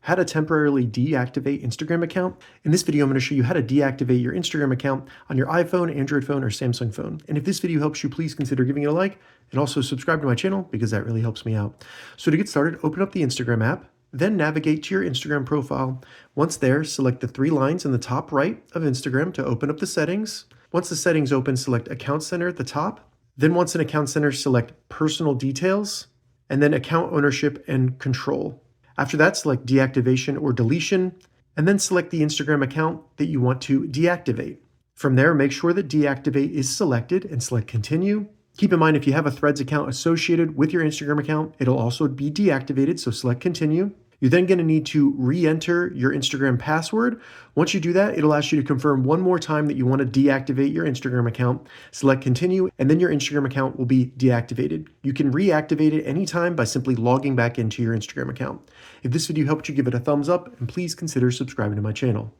how to temporarily deactivate Instagram account. In this video, I'm going to show you how to deactivate your Instagram account on your iPhone, Android phone, or Samsung phone. And if this video helps you, please consider giving it a like and also subscribe to my channel because that really helps me out. So to get started, open up the Instagram app, then navigate to your Instagram profile. Once there, select the three lines in the top right of Instagram to open up the settings. Once the settings open, select Account Center at the top. Then once in Account Center, select Personal Details, and then Account Ownership and Control. After that, select Deactivation or Deletion, and then select the Instagram account that you want to deactivate. From there, make sure that Deactivate is selected and select Continue. Keep in mind, if you have a Threads account associated with your Instagram account, it'll also be deactivated, so select Continue. You're then going to need to re-enter your Instagram password. Once you do that, it'll ask you to confirm one more time that you want to deactivate your Instagram account. Select Continue, and then your Instagram account will be deactivated. You can reactivate it anytime by simply logging back into your Instagram account. If this video helped you, give it a thumbs up, and please consider subscribing to my channel.